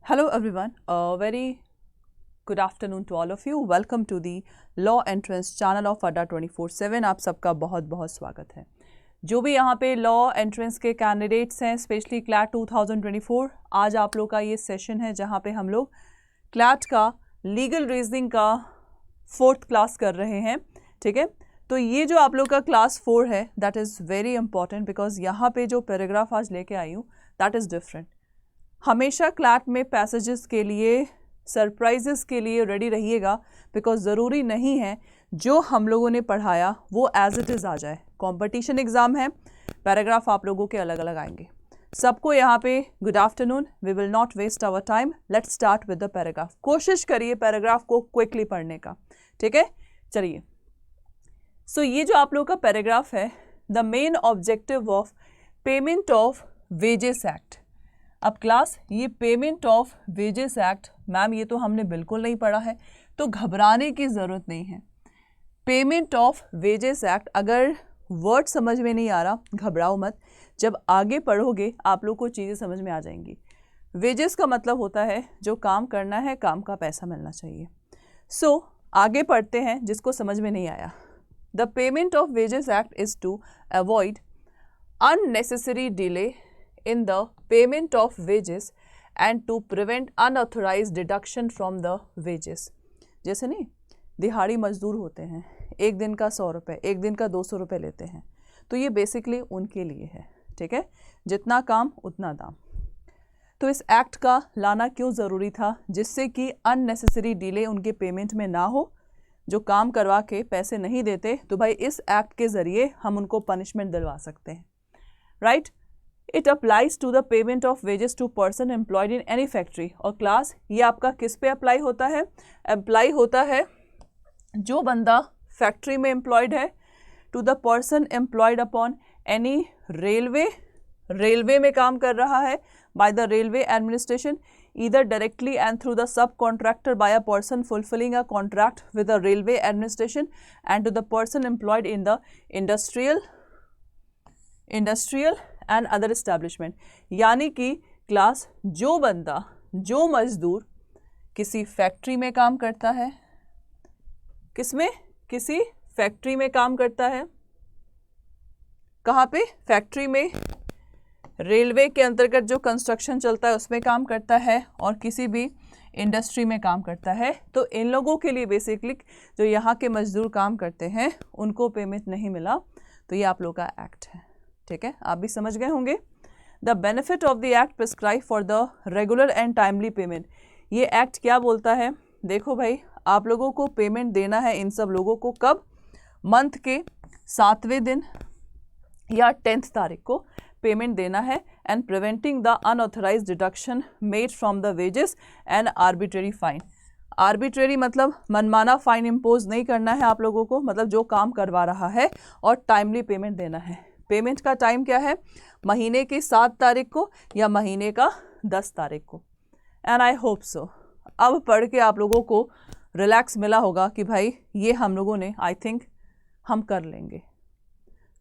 Hello everyone, a very good afternoon to all of you. Welcome to the Law Entrance channel of Adda 24/7. आप सबका बहुत बहुत स्वागत है। जो भी यहाँ पे लॉ एंट्रेंस के कैंडिडेट्स हैं, स्पेशली क्लैट 2024, आज आप लोग का ये सेशन है जहाँ पे हम लोग क्लैट का लीगल रीजनिंग का 4th क्लास कर रहे हैं। ठीक है, तो ये जो आप लोग का क्लास 4 है that is very important because यहाँ पे जो पैराग्राफ आज लेके आई हूँ दैट इज़ डिफरेंट। हमेशा क्लैट में पैसेजेस के लिए, सरप्राइजेस के लिए रेडी रहिएगा बिकॉज ज़रूरी नहीं है जो हम लोगों ने पढ़ाया वो एज इट इज़ आ जाए। कंपटीशन एग्ज़ाम है, पैराग्राफ आप लोगों के अलग अलग आएंगे। सबको यहाँ पे good afternoon. We will not waste our time, let's start with the paragraph. कोशिश करिए पैराग्राफ को क्विकली पढ़ने का, ठीक है। चलिए, सो ये जो आप लोग का पैराग्राफ है, the main objective of payment of wages act. अब क्लास, ये payment of wages act ma'am ये तो हमने बिल्कुल नहीं पढ़ा है, तो घबराने की ज़रूरत नहीं है। पेमेंट ऑफ वेजेस एक्ट, अगर वर्ड समझ में नहीं आ रहा घबराओ मत, जब आगे पढ़ोगे आप लोग को चीज़ें समझ में आ जाएंगी। वेजेस का मतलब होता है जो काम करना है, काम का पैसा मिलना चाहिए। सो आगे पढ़ते हैं जिसको समझ में नहीं आया। The payment of wages act is to avoid unnecessary delay in the payment of wages and to prevent unauthorized deduction from the wages। जैसे नहीं, दिहाड़ी मजदूर होते हैं, एक दिन का 100 रुपये, एक दिन का 200 रुपये लेते हैं, तो ये बेसिकली उनके लिए है। ठीक है, जितना काम उतना दाम। तो इस एक्ट का लाना क्यों ज़रूरी था? जिससे कि अननेसेसरी डिले उनके पेमेंट में ना हो। जो काम करवा के पैसे नहीं देते तो भाई इस एक्ट के ज़रिए हम उनको पनिशमेंट दिलवा सकते हैं, right. It applies to the payment of wages to person employed in any factory. और क्लास, ये आपका किस पे अप्लाई होता है? अप्लाई होता है जो बंदा फैक्ट्री में एम्प्लॉयड है, to the person employed upon any railway में काम कर रहा है by the railway administration, either directly and through the subcontractor by a person fulfilling a contract with the railway administration, and to the person employed in the industrial and other establishment। यानी कि class, जो बंदा, जो मजदूर किसी factory में काम करता है, किसमें? किसी फैक्ट्री में काम करता है। कहाँ पे? फैक्ट्री में। रेलवे के अंतर्गत जो कंस्ट्रक्शन चलता है उसमें काम करता है, और किसी भी इंडस्ट्री में काम करता है। तो इन लोगों के लिए बेसिकली जो यहाँ के मजदूर काम करते हैं उनको पेमेंट नहीं मिला, तो ये आप लोग का एक्ट है। ठीक है, आप भी समझ गए होंगे। The benefit of the act prescribe for the regular and timely payment. ये एक्ट क्या बोलता है? देखो भाई, आप लोगों को पेमेंट देना है इन सब लोगों को कब? मंथ के 7वें दिन या 10th तारीख को पेमेंट देना है। And preventing the unauthorised deduction made from the wages and arbitrary fine. Arbitrary मतलब मनमाना फाइन इम्पोज नहीं करना है आप लोगों को, मतलब जो काम करवा रहा है, और टाइमली पेमेंट देना है। पेमेंट का टाइम क्या है? महीने की 7 तारीख को या महीने का 10 तारीख को। एंड आई होप सो अब पढ़ के आप लोगों को रिलैक्स मिला होगा कि भाई ये हम लोगों ने, आई थिंक हम कर लेंगे।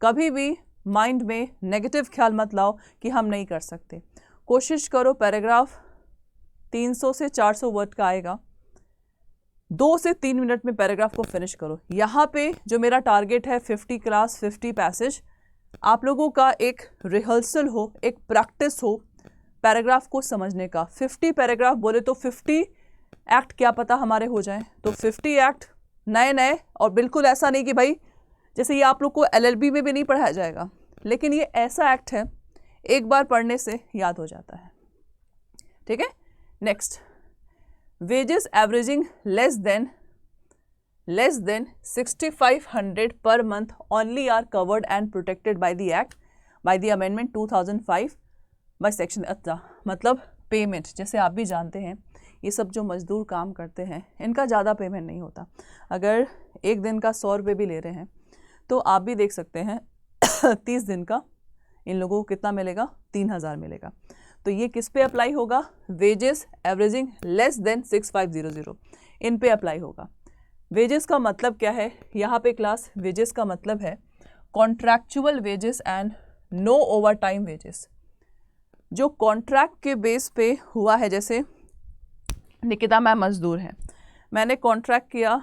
कभी भी माइंड में नेगेटिव ख्याल मत लाओ कि हम नहीं कर सकते। कोशिश करो, पैराग्राफ 300 से 400 वर्ड का आएगा, 2 से 3 मिनट में पैराग्राफ को फिनिश करो। यहाँ पे जो मेरा टारगेट है 50 क्लास 50 पैसेज, आप लोगों का एक रिहर्सल हो, एक प्रैक्टिस हो पैराग्राफ को समझने का। 50 पैराग्राफ बोले तो 50 एक्ट क्या पता हमारे हो जाए, तो 50 एक्ट नए नए। और बिल्कुल ऐसा नहीं कि भाई जैसे ये आप लोग को LLB में भी नहीं पढ़ाया जाएगा, लेकिन ये ऐसा एक्ट है एक बार पढ़ने से याद हो जाता है। ठीक है, next, wages averaging less than 6500 per month only are covered and protected by the act by the amendment 2005 by section 18। मतलब पेमेंट, जैसे आप भी जानते हैं, ये सब जो मजदूर काम करते हैं इनका ज़्यादा पेमेंट नहीं होता। अगर एक दिन का 100 रुपये भी ले रहे हैं तो आप भी देख सकते हैं 30 दिन का इन लोगों को कितना मिलेगा? 3000 मिलेगा। तो ये किस पे अप्लाई होगा? वेजेस एवरेजिंग लेस देन 6500, इन पे अप्लाई होगा। वेजेस का मतलब क्या है यहाँ पे क्लास? वेजेस का मतलब है contractual wages and no overtime wages. जो कॉन्ट्रैक्ट के बेस पे हुआ है, जैसे निकिता मैम मजदूर हैं, मैंने कॉन्ट्रैक्ट किया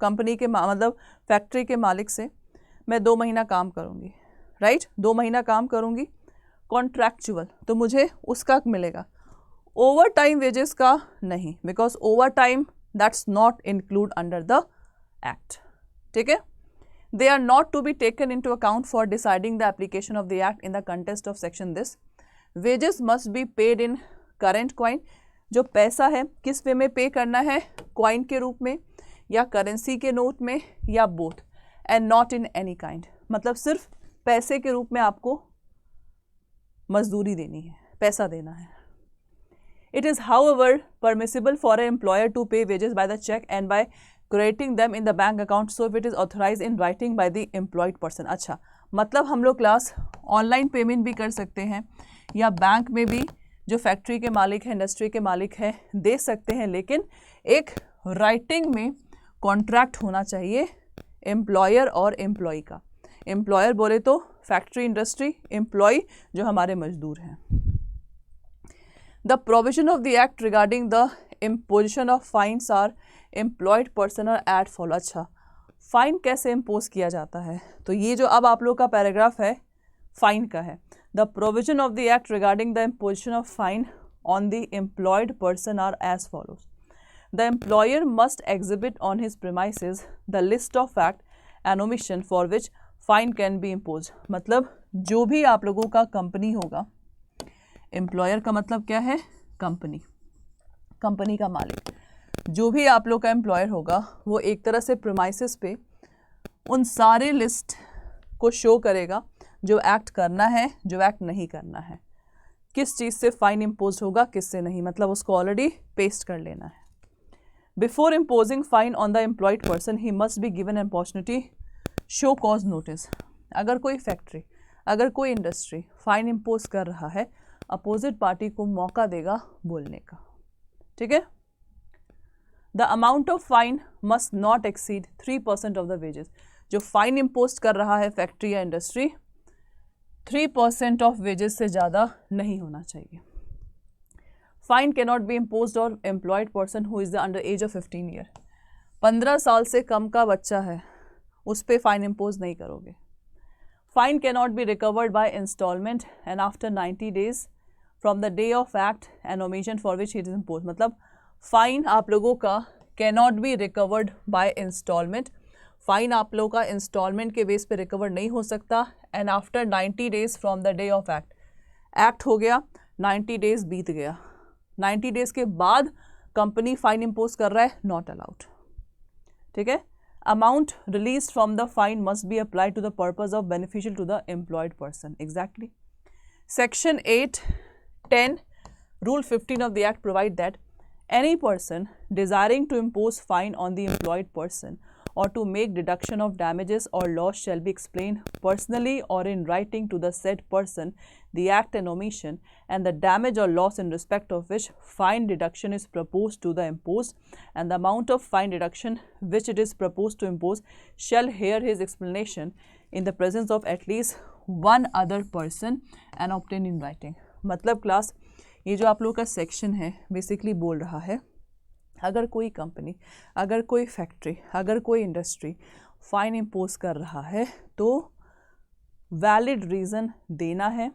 कंपनी के मतलब फैक्ट्री के मालिक से, मैं 2 महीना काम करूँगी, राइट, 2 महीना काम करूँगी कॉन्ट्रैक्चुअल, तो मुझे उसका मिलेगा, ओवर टाइम वेजेस का नहीं, because overtime that's not include under the act, ठीक है। They are not to be taken into account for deciding the application of the act in the contest of section this. Wages must be paid in current coin, जो पैसा है किस वे में पे करना है, क्वाइन के रूप में या करेंसी के नोट में या both, and not in any kind, मतलब सिर्फ पैसे के रूप में आपको मजदूरी देनी है, पैसा देना है। It is however permissible for an employer to pay wages by the check and by crediting them in the bank account, so if it is authorized in writing by the employed person। अच्छा, मतलब हम लोग class online payment भी कर सकते हैं या bank में भी जो फैक्ट्री के मालिक है, इंडस्ट्री के मालिक है, दे सकते हैं, लेकिन एक राइटिंग में कॉन्ट्रैक्ट होना चाहिए एम्प्लॉयर और एम्प्लॉय का। एम्प्लॉयर बोले तो फैक्ट्री इंडस्ट्री, एम्प्लॉय जो हमारे मजदूर हैं। The provision of the act regarding the imposition of fines are employed person or at follow। अच्छा, फाइन कैसे इम्पोज किया जाता है, तो ये जो अब आप लोग का पैराग्राफ है फाइन का है। The provision of the act regarding the imposition of fine on the employed person are as follows। The employer must exhibit on his premises the list of fact and omission for which fine can be imposed। मतलब जो भी आप लोगों का company होगा, employer का मतलब क्या है, कंपनी, कंपनी का मालिक, जो भी आप लोग का एम्प्लॉयर होगा वो एक तरह से प्रीमाइसेस पे उन सारे लिस्ट को शो करेगा जो एक्ट करना है, जो एक्ट नहीं करना है, किस चीज़ से फाइन इम्पोज होगा, किससे नहीं, मतलब उसको ऑलरेडी पेस्ट कर लेना है। Before imposing fine on the employed person he must be given an opportunity show cause notice. अगर कोई फैक्ट्री, अगर कोई इंडस्ट्री फाइन इम्पोज कर रहा है, अपोजिट पार्टी को मौका देगा बोलने का, ठीक है। The amount of fine must not exceed 3% of the wages. जो फाइन इम्पोज कर रहा है फैक्ट्री या इंडस्ट्री, 3% ऑफ वेजेस से ज़्यादा नहीं होना चाहिए। Fine can not be impose on employed person who is the under as of 15 year. 15 साल से कम का बच्चा है, उस पर फाइन इम्पोज नहीं करोगे। Fine can not be recovered by instalment and after 90 days from the day of act and omission for which it is impose. मतलब फाइन आप लोगों का can not be recovered by instalment, fine आप लोगों का instalment के base पे recover नहीं हो सकता, and after 90 days from the day of act, act हो गया, 90 डेज बीत गया, 90 डेज के बाद कंपनी फाइन इम्पोज कर रहा है, नॉट अलाउड, ठीक है। Amount release from the fine must be applied to the purpose of beneficial to the employed person. Exactly. Section 8(10) Rule 15 of the Act provide that any person desiring to impose fine on the employed person or to make deduction of damages or loss shall be explained personally or in writing to the said person the act and omission and the damage or loss in respect of which fine deduction is proposed to the imposed, and the amount of fine deduction which it is proposed to impose shall hear his explanation in the presence of at least one other person and obtain in writing। मतलब class ये जो आप लोगों का section है basically बोल रहा है, अगर कोई कंपनी, अगर कोई फैक्ट्री, अगर कोई इंडस्ट्री फाइन इम्पोज कर रहा है तो वैलिड रीज़न देना है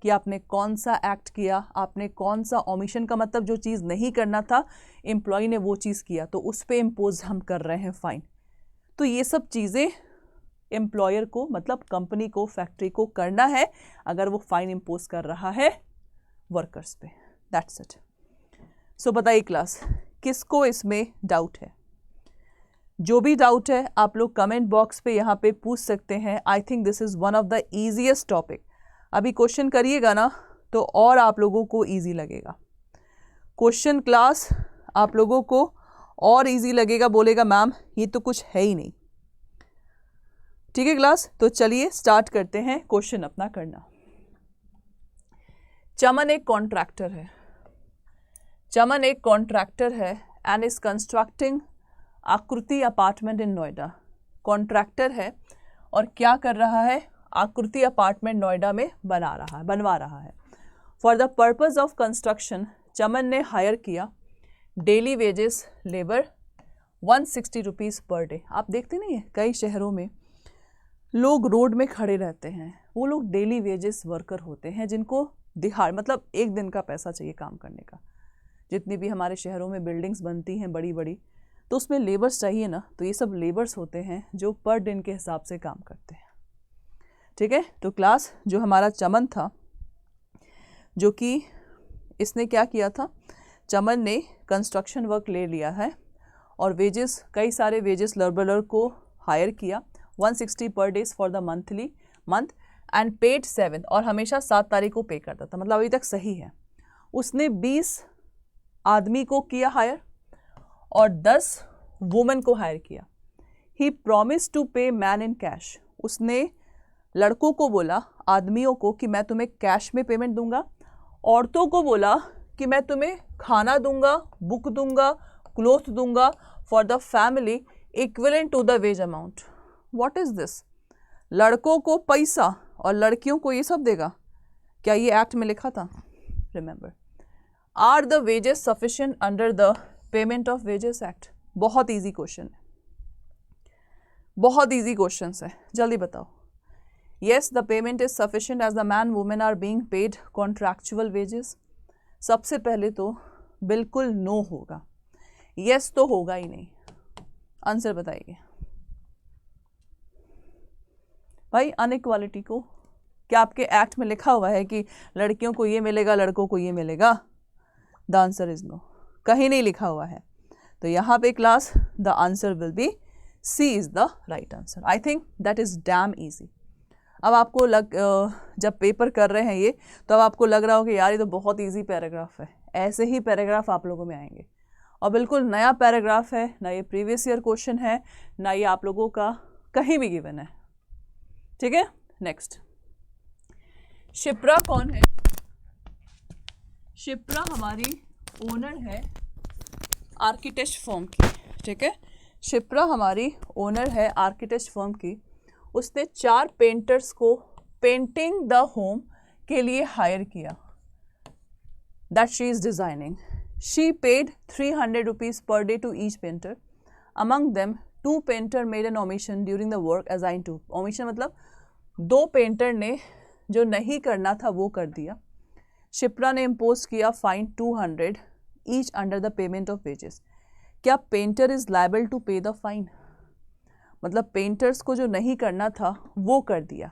कि आपने कौन सा एक्ट किया, आपने कौन सा ओमिशन का मतलब जो चीज़ नहीं करना था एम्प्लॉय ने वो चीज़ किया तो उस पर इम्पोज हम कर रहे हैं फ़ाइन। तो ये सब चीज़ें एम्प्लॉयर को मतलब कंपनी को, फैक्ट्री को करना है अगर वो फाइन इम्पोज कर रहा है वर्कर्स पे। That's it. सो बताइए क्लास, किसको इसमें डाउट है? जो भी डाउट है आप लोग कमेंट बॉक्स पे यहाँ पे पूछ सकते हैं। आई think this is one of the easiest topic. अभी क्वेश्चन करिएगा ना तो और आप लोगों को ईजी लगेगा क्वेश्चन। क्लास आप लोगों को और ईजी लगेगा, बोलेगा मैम ये तो कुछ है ही नहीं। ठीक है क्लास, तो चलिए स्टार्ट करते हैं क्वेश्चन अपना करना। चमन एक कॉन्ट्रैक्टर है, चमन एक कॉन्ट्रैक्टर है एंड इज कंस्ट्रक्टिंग आकृति अपार्टमेंट इन नोएडा। कॉन्ट्रैक्टर है और क्या कर रहा है? आकृति अपार्टमेंट नोएडा में बनवा रहा है। For the purpose of construction Chaman ने हायर किया daily wages labour 160 rupees per day. आप देखते नहीं है कई शहरों में लोग रोड में खड़े रहते हैं, वो लोग डेली वेजेस वर्कर होते हैं जिनको दिहाड़ मतलब एक दिन का पैसा चाहिए काम करने का। जितनी भी हमारे शहरों में बिल्डिंग्स बनती हैं बड़ी बड़ी, तो उसमें लेबर्स चाहिए ना, तो ये सब लेबर्स होते हैं जो पर दिन के हिसाब से काम करते हैं। ठीक है, तो क्लास जो हमारा चमन था, जो कि इसने क्या किया था, चमन ने कंस्ट्रक्शन वर्क ले लिया है और वेजेस, कई सारे वेजेस लेबरर को हायर किया 160 पर days for the month and paid 7, और हमेशा 7 तारीख को पे करता था, मतलब अभी तक सही है। उसने 20 आदमी को किया हायर और 10 वुमेन को हायर किया। ही प्रॉमिस टू पे मैन इन कैश, उसने लड़कों को बोला, आदमियों को, कि मैं तुम्हें कैश में पेमेंट दूंगा, औरतों को बोला कि मैं तुम्हें खाना दूंगा, बुक दूंगा, क्लोथ दूंगा for the family equivalent to the wage amount. What is this? लड़कों को पैसा और लड़कियों को ये सब देगा, क्या ये एक्ट में लिखा था? Remember, are the wages sufficient under the payment of wages act? बहुत इजी क्वेश्चन है, बहुत इजी क्वेश्चन है, जल्दी बताओ। Yes, the payment is sufficient as the man women are being paid contractual wages. सबसे पहले तो बिल्कुल नो होगा, yes तो होगा ही नहीं। आंसर बताइए भाई। अनइक्वालिटी को क्या आपके एक्ट में लिखा हुआ है कि लड़कियों को ये मिलेगा, लड़कों को ये मिलेगा? द आंसर इज नो, कहीं नहीं लिखा हुआ है। तो यहाँ पे class the answer will be C is the right answer. I think that is damn easy. अब आपको जब पेपर कर रहे हैं ये, तो अब आपको लग रहा हो कि यार ये तो बहुत इजी पैराग्राफ है। ऐसे ही पैराग्राफ आप लोगों में आएंगे और बिल्कुल नया पैराग्राफ है, ना ये प्रीवियस ईयर क्वेश्चन है, ना ये आप लोगों का कहीं भी गिवन है। ठीक है, नेक्स्ट। शिप्रा कौन है? शिप्रा हमारी ओनर है आर्किटेक्ट फर्म की। ठीक है, शिप्रा हमारी ओनर है आर्किटेक्ट फर्म की। उसने 4 पेंटर्स को पेंटिंग द होम के लिए हायर किया that she is designing. She paid 300 rupees per day to each painter. Among them 2 painter made an omission during the work assign to. Omission मतलब 2 painter ने जो नहीं करना था वो कर दिया। शिप्रा ने इम्पोज किया fine 200 each under the payment of wages. क्या painter is liable to pay the fine? मतलब पेंटर्स को जो नहीं करना था वो कर दिया।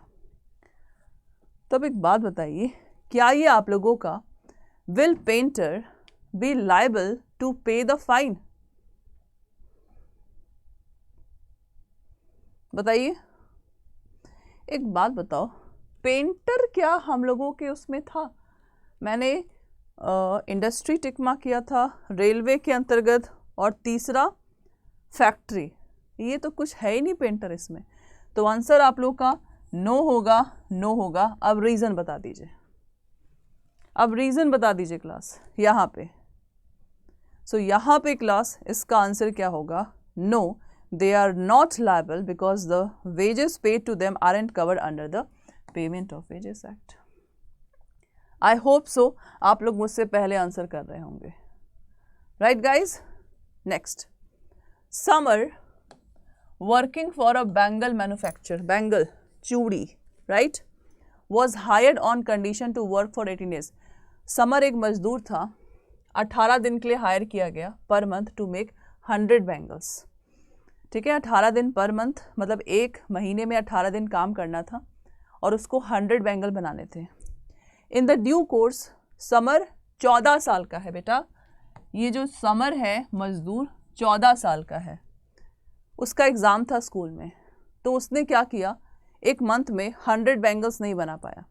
तब एक बात बताइए, क्या ये आप लोगों का will painter be liable to pay the fine? बताइए, एक बात बताओ, पेंटर क्या हम लोगों के उसमें था? मैंने इंडस्ट्री टिक मार्क किया था, रेलवे के अंतर्गत, और तीसरा फैक्ट्री। ये तो कुछ है ही नहीं पेंटर इसमें। तो आंसर आप लोग का नो होगा, नो होगा। अब रीज़न बता दीजिए, अब रीज़न बता दीजिए क्लास यहाँ पे। सो यहाँ पे क्लास इसका आंसर क्या होगा? No, they are not liable because the wages paid to them aren't covered under the payment of wages act. I hope so आप लोग मुझसे पहले आंसर कर रहे होंगे। Right guys, next. Summer working for a bangle manufacturer, bangle, चूड़ी, right, was hired on condition to work for 18 days. Summer एक मजदूर था, 18 दिन के लिए हायर किया गया per month to make 100 bangles. ठीक है, 18 दिन पर मंथ, मतलब एक महीने में 18 दिन काम करना था और उसको 100 बैंगल बनाने थे। In the due course, summer 14 साल का है बेटा। ये जो समर है मजदूर 14 साल का है। उसका एग्ज़ाम था स्कूल में, तो उसने क्या किया, एक मंथ में 100 बैंगल्स नहीं बना पाया।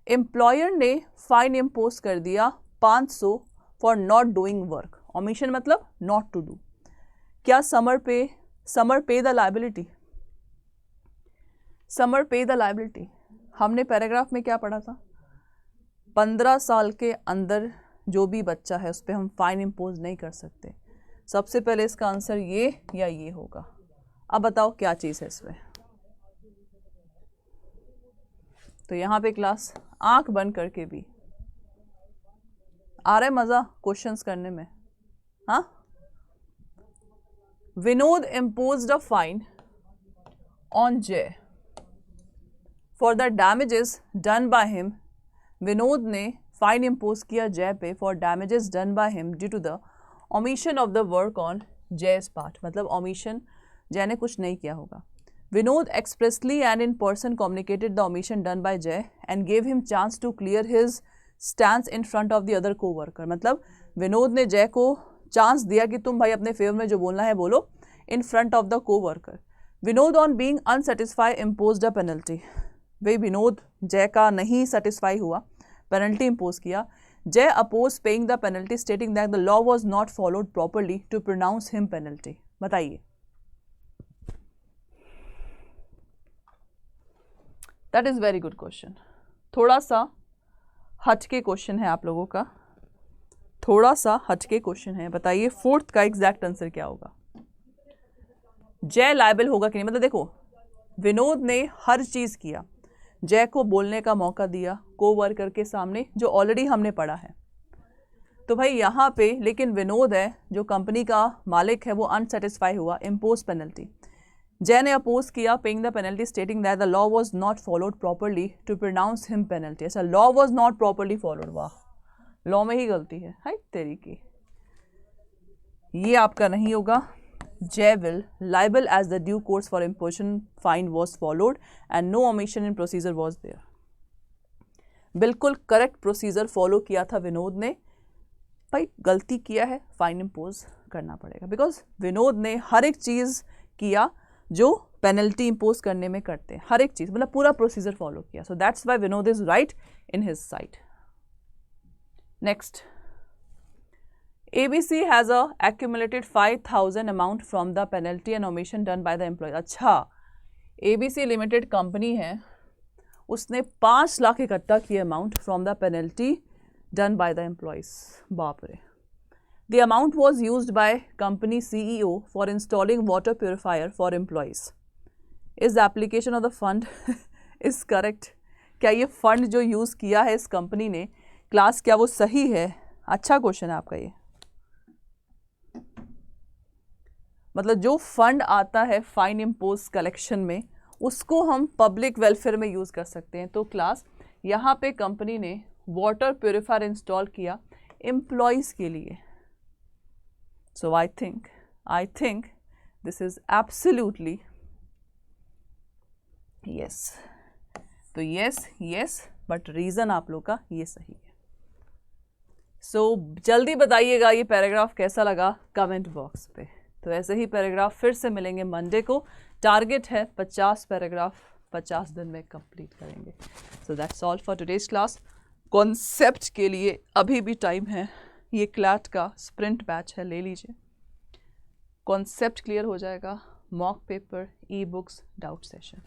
एम्प्लॉयर ने फाइन इम्पोज कर दिया 500 for not doing work. Omission मतलब नॉट टू डू। क्या समर पे द लायबिलिटी? समर पे द लायबिलिटी हमने पैराग्राफ में क्या पढ़ा था? 15 साल के अंदर जो भी बच्चा है उस पर हम फाइन इम्पोज नहीं कर सकते। सबसे पहले इसका आंसर ये या ये होगा। अब बताओ क्या चीज़ है इसमें? तो यहाँ पे क्लास आंख बंद करके भी आ रहा है मज़ा क्वेश्चंस करने में? हाँ, Vinod imposed a fine on Jay for the damages done by him. Vinod ने फाइन इम्पोज किया Jay pay for damages done by him due to the omission of the work on Jay's part, मतलब ओमिशन जय ने कुछ नहीं किया होगा. Vinod expressly and in person communicated the omission done by Jay and gave him chance to clear his stand in front of the other coworker. मतलब विनोद ने जय को चांस दिया कि तुम भाई अपने फेवर में जो बोलना है बोलो in front of the coworker. Vinod on being unsatisfied imposed a penalty. वे विनोद जय का नहीं सेटिस्फाई हुआ, पेनल्टी इम्पोज किया. Jay oppose paying the penalty stating that the law was not followed properly to pronounce him penalty. बताइए. That is very good question. थोड़ा सा हटके question है आप लोगों का, थोड़ा सा हटके क्वेश्चन है. बताइए फोर्थ का एग्जैक्ट आंसर क्या होगा. जय लायबल होगा कि नहीं. मतलब देखो, विनोद ने हर चीज किया, जय को बोलने का मौका दिया को वर्कर के सामने, जो ऑलरेडी हमने पढ़ा है. तो भाई यहाँ पे लेकिन विनोद है जो कंपनी का मालिक है, वो अनसेटिस्फाई हुआ, इम्पोज पेनल्टी. जय ने अपोज किया paying the penalty stating that the law was not followed properly to pronounce him penalty. अच्छा, law was not properly followed. वाह, लॉ में ही गलती है. हाय तेरी की, ये आपका नहीं होगा. Jay will liable as the due course for imposition fine was followed and no omission in procedure was there. बिल्कुल करेक्ट प्रोसीजर फॉलो किया था विनोद ने. भाई गलती किया है, फाइन इम्पोज करना पड़ेगा, बिकॉज विनोद ने हर एक चीज़ किया जो पेनल्टी इम्पोज करने में करते हैं. हर एक चीज़, मतलब पूरा प्रोसीजर फॉलो किया. So that's why Vinod is right in his side. Next, ABC has a accumulated 5,000 amount from the penalty and omission done by the employee. अच्छा, ABC लिमिटेड कंपनी है, उसने 5 लाख इकट्ठा किया amount from the penalty done by the employees. बाप रे. The amount was used by company CEO for installing water purifier for employees. Is the application of the fund is correct. क्या ये fund जो use किया है इस company ने, class, क्या वो सही है. अच्छा क्वेश्चन है आपका ये. मतलब जो फंड आता है फाइन इम्पोज कलेक्शन में, उसको हम पब्लिक वेलफेयर में यूज़ कर सकते हैं. तो क्लास, यहाँ पे कंपनी ने वाटर प्योरीफायर इंस्टॉल किया एम्प्लॉयज़ के लिए. So I think this is absolutely yes. तो यस, बट रीज़न आप लोग का ये सही है. सो जल्दी बताइएगा ये पैराग्राफ कैसा लगा कमेंट बॉक्स पे. तो ऐसे ही पैराग्राफ फिर से मिलेंगे मंडे को. टारगेट है 50 पैराग्राफ 50 दिन में कंप्लीट करेंगे. So that's all for today's class. Concept के लिए अभी भी टाइम है. ये क्लैट का स्प्रिंट बैच है, ले लीजिए. कॉन्सेप्ट क्लियर हो जाएगा. Mock paper, e books, doubt session.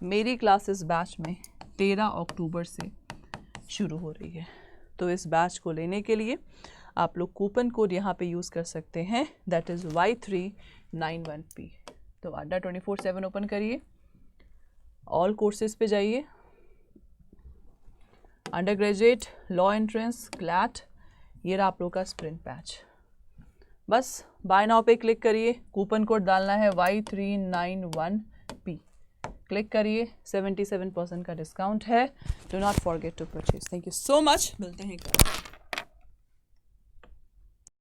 मेरी क्लासेस बैच में 13 अक्टूबर से शुरू हो रही है. तो इस बैच को लेने के लिए आप लोग कूपन कोड यहाँ पे यूज़ कर सकते हैं, दैट इज़ Y391P. तो अड्डा 24/7 ओपन करिए, ऑल कोर्सेज पे जाइए, undergraduate, law entrance, CLAT, ये रहा आप लोग का स्प्रिंट बैच. बस बाय नाउ पे क्लिक करिए, कूपन कोड डालना है Y391P. क्लिक करिए, 77% का डिस्काउंट है. Do not forget to purchase. Thank you so much. मिलते हैं कल.